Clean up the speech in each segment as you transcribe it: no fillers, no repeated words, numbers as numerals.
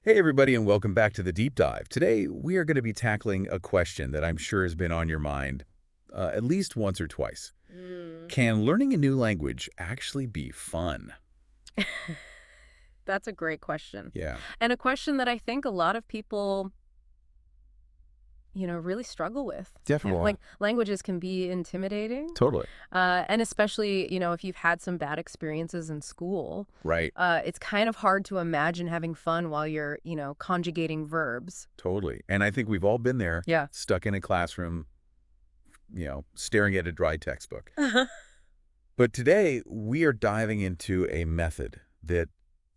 Hey, everybody, and welcome back to the Deep Dive. Today, we are going to be tackling a question that I'm sure has been on your mind at least once or twice. Mm. Can learning a new language actually be fun? That's a great question. Yeah, And a question that I think a lot of people, really struggle with. definitely. Like, languages can be intimidating. Totally. And especially, if you've had some bad experiences in school, Right. it's kind of hard to imagine having fun while you're, conjugating verbs. Totally. And I think we've all been there, Yeah. stuck in a classroom, staring at a dry textbook. But today, we are diving into a method that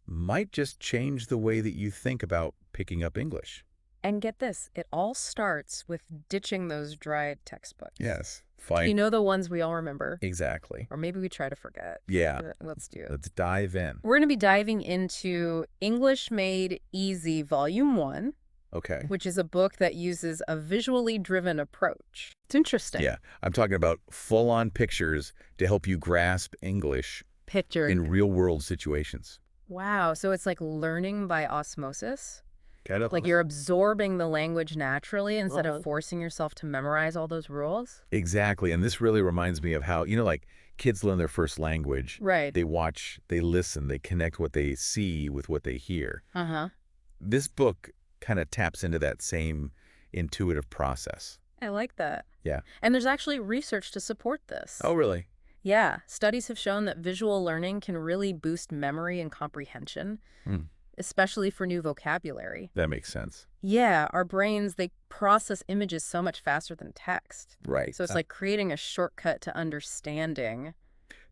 might just change the way that you think about picking up English. And get this, it all starts with ditching those dry textbooks. Yes. Fine. The ones we all remember. Exactly. Or maybe we try to forget. Yeah. Let's do it. Let's dive in. We're going to be diving into English Made Easy Volume 1, Okay. which is a book that uses a visually driven approach. It's interesting. Yeah, I'm talking about full-on pictures to help you grasp English Picture. in real-world situations. Wow. So it's like learning by osmosis? Kind of Like you're absorbing the language naturally instead of forcing yourself to memorize all those rules? Exactly, and this really reminds me of how, like kids learn their first language. Right. They watch, they listen, they connect what they see with what they hear. Uh-huh. This book kind of taps into that same intuitive process. I like that. Yeah. And there's actually research to support this. Oh, really? Yeah. Studies have shown that visual learning can really boost memory and comprehension. Hmm. Especially for new vocabulary. That makes sense. Yeah, our brains, they process images so much faster than text. Right. So it's like creating a shortcut to understanding.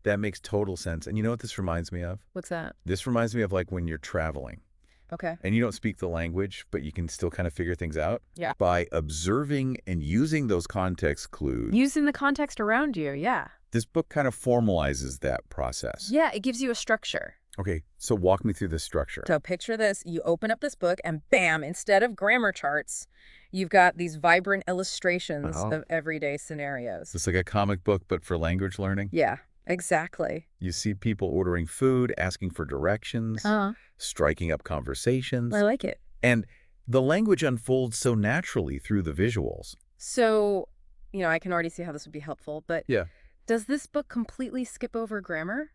That makes total sense. And you know what this reminds me of? What's that? This reminds me of like when you're traveling. Okay. And you don't speak the language, but you can still kind of figure things out. Yeah. By observing and using those context clues. Using the context around you, yeah. This book kind of formalizes that process. Yeah, it gives you a structure. Okay, so walk me through this structure. So picture this. You open up this book and bam, instead of grammar charts, you've got these vibrant illustrations of everyday scenarios. It's like a comic book, but for language learning? Yeah, exactly. You see people ordering food, asking for directions, striking up conversations. I like it. And the language unfolds so naturally through the visuals. So, I can already see how this would be helpful, but Yeah. does this book completely skip over grammar?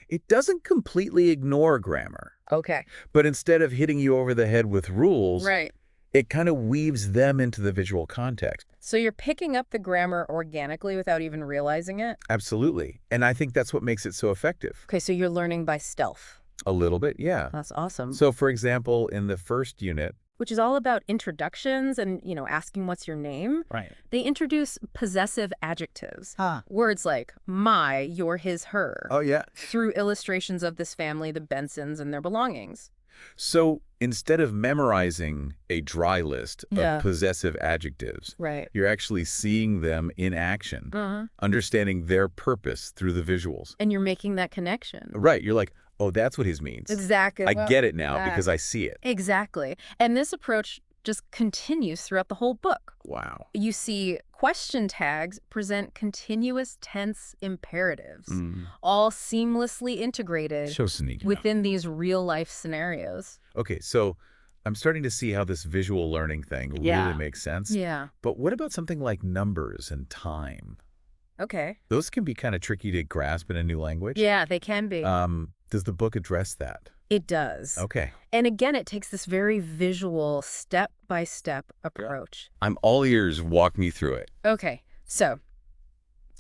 It doesn't completely ignore grammar, Okay. but instead of hitting you over the head with rules, Right. it kind of weaves them into the visual context. So you're picking up the grammar organically without even realizing it? Absolutely. And I think that's what makes it so effective. Okay, so you're learning by stealth. A little bit, yeah. That's awesome. So, for example, in the first unit, Which is all about introductions and, asking what's your name. right? They introduce possessive adjectives. Words like my, your, his, her. Oh, yeah. Through illustrations of this family, the Bensons, and their belongings. So instead of memorizing a dry list Yeah. of possessive adjectives, Right. you're actually seeing them in action, understanding their purpose through the visuals. And you're making that connection. Right. You're like, oh, that's what his means. Exactly. I get it now because I see it. Exactly. And this approach just continues throughout the whole book. Wow. You see question tags present continuous tense imperatives, all seamlessly integrated So sneaky. within these real-life scenarios. Okay, so I'm starting to see how this visual learning thing really makes sense. Yeah. But what about something like numbers and time? Okay. Those can be kind of tricky to grasp in a new language. Yeah, they can be. Does the book address that? It does. Okay. And again, it takes this very visual, step-by-step approach. I'm all ears. Walk me through it. Okay, so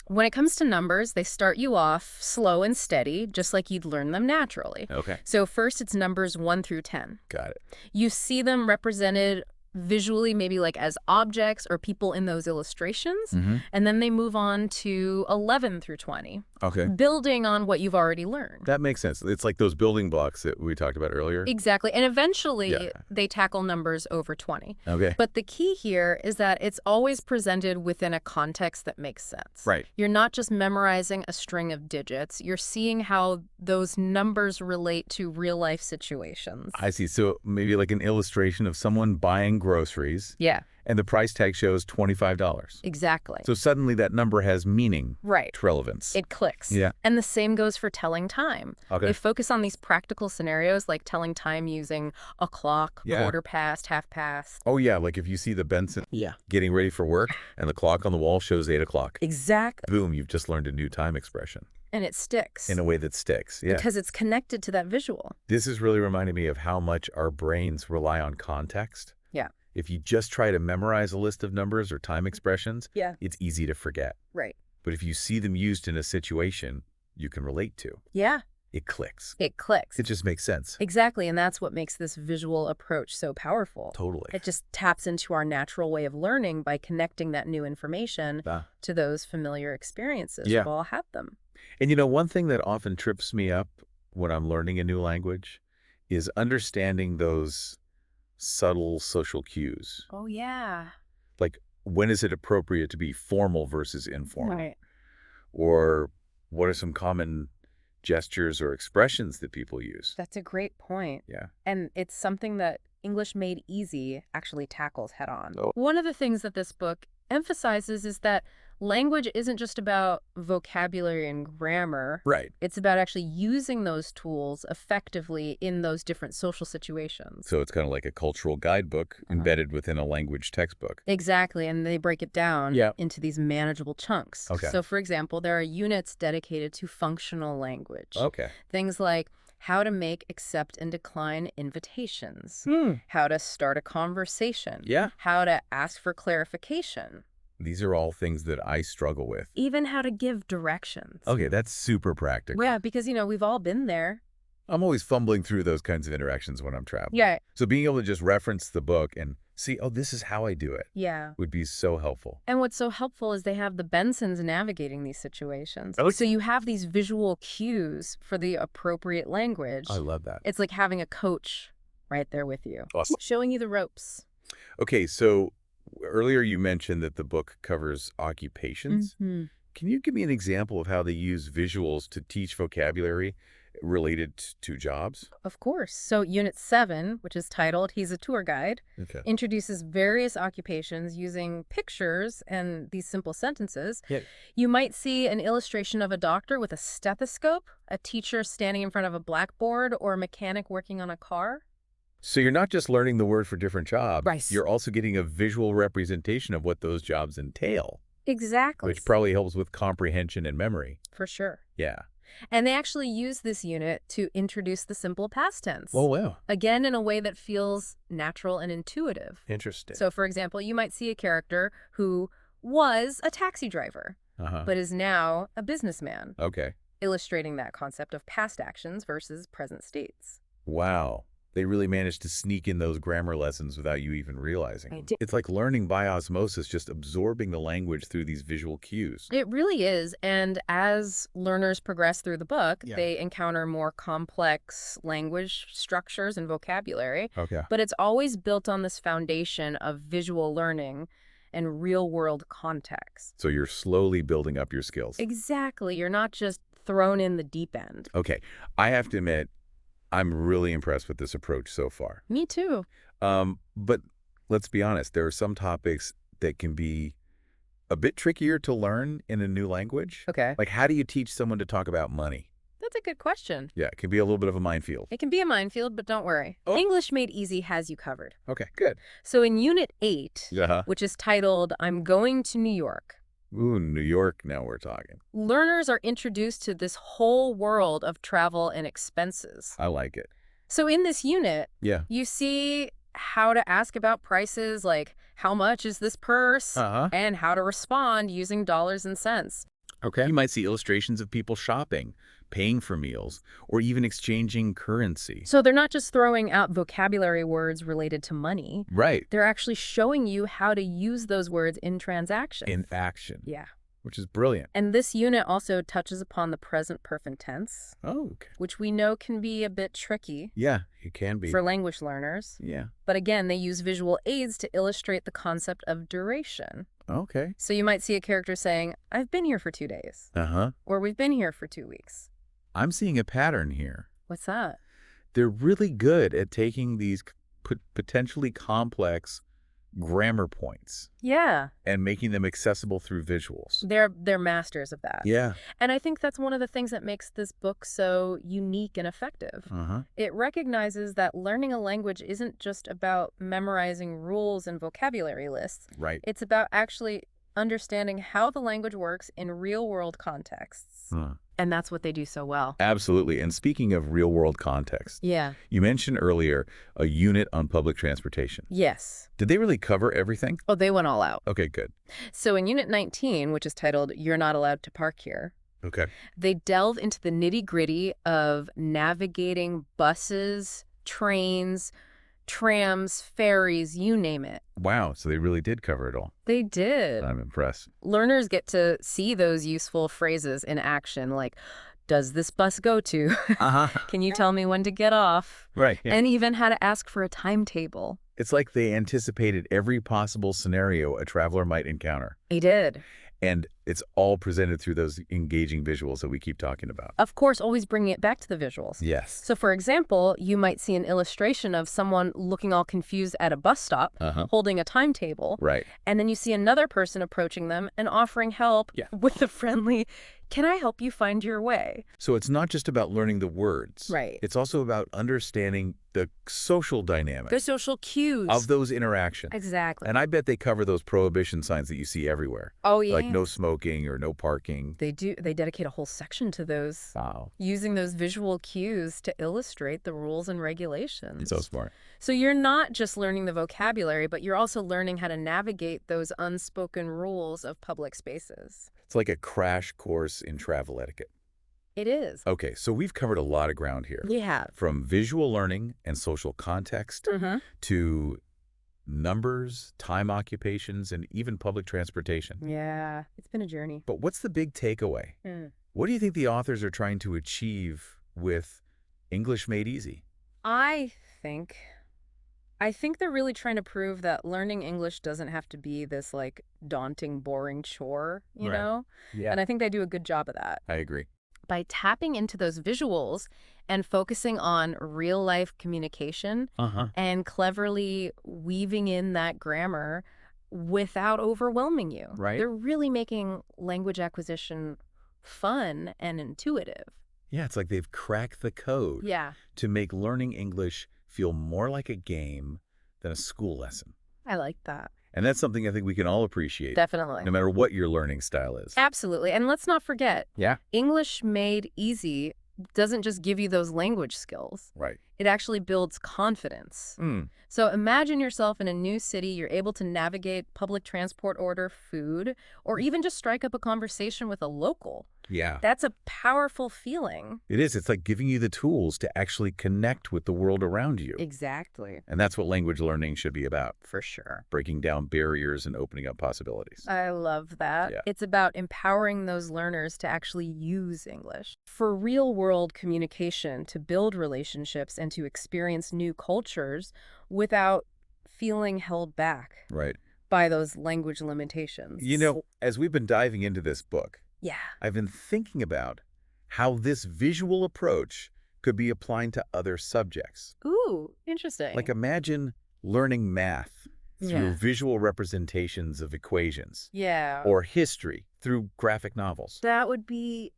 when it comes to numbers, they start you off slow and steady, just like you'd learn them naturally. Okay. So first, it's numbers 1 through 10. Got it. You see them represented visually, maybe like as objects or people in those illustrations, and then they move on to 11 through 20. Okay. Building on what you've already learned. That makes sense. It's like those building blocks that we talked about earlier. Exactly. And eventually, they tackle numbers over 20. Okay. But the key here is that it's always presented within a context that makes sense. Right. You're not just memorizing a string of digits. You're seeing how those numbers relate to real-life situations. I see. So maybe like an illustration of someone buying groceries, Yeah, and the price tag shows $25. exactly. So suddenly that number has meaning, Right. relevance. It clicks. Yeah. And the same goes for telling time. Okay. They focus on these practical scenarios like telling time using a clock, Yeah. quarter past, half past. Oh, yeah, like if you see the Benson getting ready for work and the clock on the wall shows 8 o'clock. Exactly. Boom, you've just learned a new time expression And it sticks. in a way that sticks. Yeah. Because it's connected to that visual. This is really reminding me of how much our brains rely on context. Yeah. If you just try to memorize a list of numbers or time expressions, Yeah. it's easy to forget. Right. But if you see them used in a situation you can relate to, Yeah. it clicks. It clicks. It just makes sense. Exactly. And that's what makes this visual approach so powerful. Totally. It just taps into our natural way of learning by connecting that new information to those familiar experiences. Yeah. We've all had them. And you know, one thing that often trips me up when I'm learning a new language is understanding those subtle social cues. Oh, yeah. Like, when is it appropriate to be formal versus informal? Right. Or what are some common gestures or expressions that people use? That's a great point. Yeah. And it's something that English Made Easy actually tackles head on. Oh. One of the things that this book emphasizes is that language isn't just about vocabulary and grammar. Right. It's about actually using those tools effectively in those different social situations. So it's kind of like a cultural guidebook embedded within a language textbook. Exactly, and they break it down Yeah. into these manageable chunks. Okay. So, for example, there are units dedicated to functional language. Okay. Things like how to make, accept, and decline invitations, Hmm. how to start a conversation, Yeah. how to ask for clarification, These are all things that I struggle with. even how to give directions. Okay, that's super practical. Yeah, because, we've all been there. I'm always fumbling through those kinds of interactions when I'm traveling. Yeah. So being able to just reference the book and see, oh, this is how I do it, Yeah. would be so helpful. And what's so helpful is they have the Bensons navigating these situations. Okay. So you have these visual cues for the appropriate language. I love that. It's like having a coach right there with you, Awesome. showing you the ropes. Okay, so earlier you mentioned that the book covers occupations. Mm-hmm. Can you give me an example of how they use visuals to teach vocabulary related to jobs? Of course. So Unit 7, which is titled He's a Tour Guide, Okay. introduces various occupations using pictures and these simple sentences. Yeah. You might see an illustration of a doctor with a stethoscope, a teacher standing in front of a blackboard, or a mechanic working on a car. So you're not just learning the word for different jobs. Right. You're also getting a visual representation of what those jobs entail, Exactly. which probably helps with comprehension and memory. For sure. Yeah. And they actually use this unit to introduce the simple past tense. Oh, wow. Again, in a way that feels natural and intuitive. Interesting. So, for example, you might see a character who was a taxi driver, but is now a businessman, Okay. illustrating that concept of past actions versus present states. Wow. They really managed to sneak in those grammar lessons without you even realizing. I did. It's like learning by osmosis, just absorbing the language through these visual cues. It really is. And as learners progress through the book, Yeah. they encounter more complex language structures and vocabulary. Okay. But it's always built on this foundation of visual learning and real-world context. So you're slowly building up your skills. Exactly. You're not just thrown in the deep end. Okay. I have to admit, I'm really impressed with this approach so far. Me too. But let's be honest, there are some topics that can be a bit trickier to learn in a new language. Okay. Like, how do you teach someone to talk about money? That's a good question. Yeah, it can be a little bit of a minefield. It can be a minefield, but don't worry. Oh. English Made Easy has you covered. Okay, good. So in Unit 8, Uh-huh. which is titled I'm Going to New York, Ooh, New York, now we're talking. learners are introduced to this whole world of travel and expenses. I like it. So in this unit, Yeah. you see how to ask about prices, like how much is this purse, Uh-huh. and how to respond using dollars and cents. Okay. You might see illustrations of people shopping, paying for meals, or even exchanging currency. So they're not just throwing out vocabulary words related to money. Right. They're actually showing you how to use those words in transactions. In action. Yeah. Which is brilliant. And this unit also touches upon the present perfect tense, Oh, okay. which we know can be a bit tricky Yeah, it can be. for language learners. Yeah. But again, they use visual aids to illustrate the concept of duration. Okay. So you might see a character saying, I've been here for 2 days, Uh-huh. or we've been here for 2 weeks. I'm seeing a pattern here. What's that? They're really good at taking these potentially complex grammar points Yeah. and making them accessible through visuals. They're masters of that. Yeah. And I think that's one of the things that makes this book so unique and effective. Uh-huh. It recognizes that learning a language isn't just about memorizing rules and vocabulary lists. Right. It's about actually understanding how the language works in real-world contexts. Huh. And that's what they do so well. Absolutely. And speaking of real-world context, Yeah. you mentioned earlier a unit on public transportation. Yes. Did they really cover everything? Oh, they went all out. Okay, good. So in Unit 19, which is titled You're Not Allowed to Park Here, Okay. they delve into the nitty-gritty of navigating buses, trains, trams, ferries, you name it. Wow, so they really did cover it all. They did. I'm impressed. Learners get to see those useful phrases in action, like, does this bus go to? Uh-huh. Can you tell me when to get off? Right. Yeah. And even how to ask for a timetable. It's like they anticipated every possible scenario a traveler might encounter. They did. And it's all presented through those engaging visuals that we keep talking about. Of course, always bringing it back to the visuals. Yes. So, for example, you might see an illustration of someone looking all confused at a bus stop, holding a timetable. Right. And then you see another person approaching them and offering help with a friendly, can I help you find your way? So it's not just about learning the words. Right. It's also about understanding the social dynamics The social cues. of those interactions. Exactly. And I bet they cover those prohibition signs that you see everywhere. Oh, yeah. Like no smoking or no parking. They do. They dedicate a whole section to those, Wow. using those visual cues to illustrate the rules and regulations. So smart. So you're not just learning the vocabulary, but you're also learning how to navigate those unspoken rules of public spaces. It's like a crash course in travel etiquette. It is. Okay, so we've covered a lot of ground here. We have. From visual learning and social context to numbers, time occupations, and even public transportation. Yeah, it's been a journey. But what's the big takeaway? What do you think the authors are trying to achieve with English Made Easy? I think they're really trying to prove that learning English doesn't have to be this like daunting, boring chore, you Right. know? Yeah. And I think they do a good job of that. I agree. By tapping into those visuals and focusing on real-life communication and cleverly weaving in that grammar without overwhelming you. Right. They're really making language acquisition fun and intuitive. Yeah, it's like they've cracked the code Yeah, to make learning English feel more like a game than a school lesson. I like that. And that's something I think we can all appreciate, Definitely. no matter what your learning style is. Absolutely. And let's not forget, Yeah. English Made Easy doesn't just give you those language skills. Right. It actually builds confidence. So imagine yourself in a new city. You're able to navigate public transport, order food, or even just strike up a conversation with a local. Yeah. That's a powerful feeling. It is. It's like giving you the tools to actually connect with the world around you. Exactly. And that's what language learning should be about. For sure. Breaking down barriers and opening up possibilities. I love that. Yeah. It's about empowering those learners to actually use English. For real-world communication, to build relationships and to experience new cultures without feeling held back Right. by those language limitations. You know, as we've been diving into this book, Yeah. I've been thinking about how this visual approach could be applied to other subjects. Ooh, interesting. Like imagine learning math through Yeah. visual representations of equations, Yeah. or history through graphic novels. That would be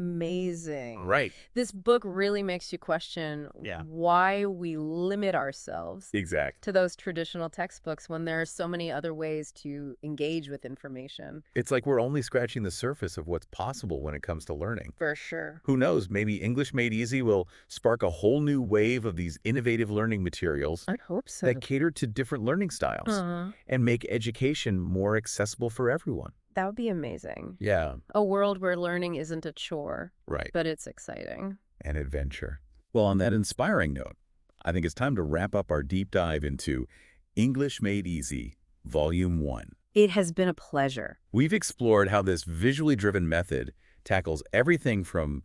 amazing. Right. This book really makes you question why we limit ourselves Exact. to those traditional textbooks when there are so many other ways to engage with information. It's like we're only scratching the surface of what's possible when it comes to learning. For sure. Who knows, maybe English Made Easy will spark a whole new wave of these innovative learning materials I hope so. that cater to different learning styles and make education more accessible for everyone. That would be amazing. Yeah, A world where learning isn't a chore, right. but it's exciting. And adventure. Well, on that inspiring note, I think it's time to wrap up our deep dive into English Made Easy, Volume 1. It has been a pleasure. We've explored how this visually driven method tackles everything from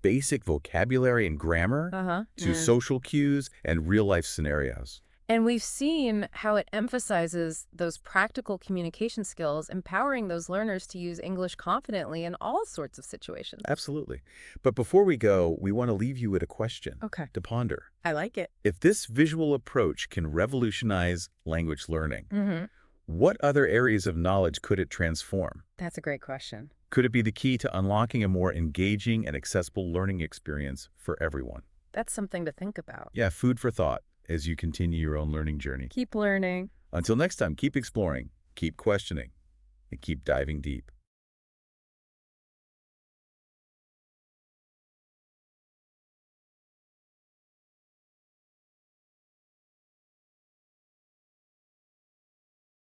basic vocabulary and grammar to social cues and real-life scenarios. And we've seen how it emphasizes those practical communication skills, empowering those learners to use English confidently in all sorts of situations. Absolutely. But before we go, we want to leave you with a question Okay. to ponder. I like it. If this visual approach can revolutionize language learning, Mm-hmm. what other areas of knowledge could it transform? That's a great question. Could it be the key to unlocking a more engaging and accessible learning experience for everyone? That's something to think about. Yeah, food for thought as you continue your own learning journey. Keep learning. Until next time, keep exploring, keep questioning, and keep diving deep.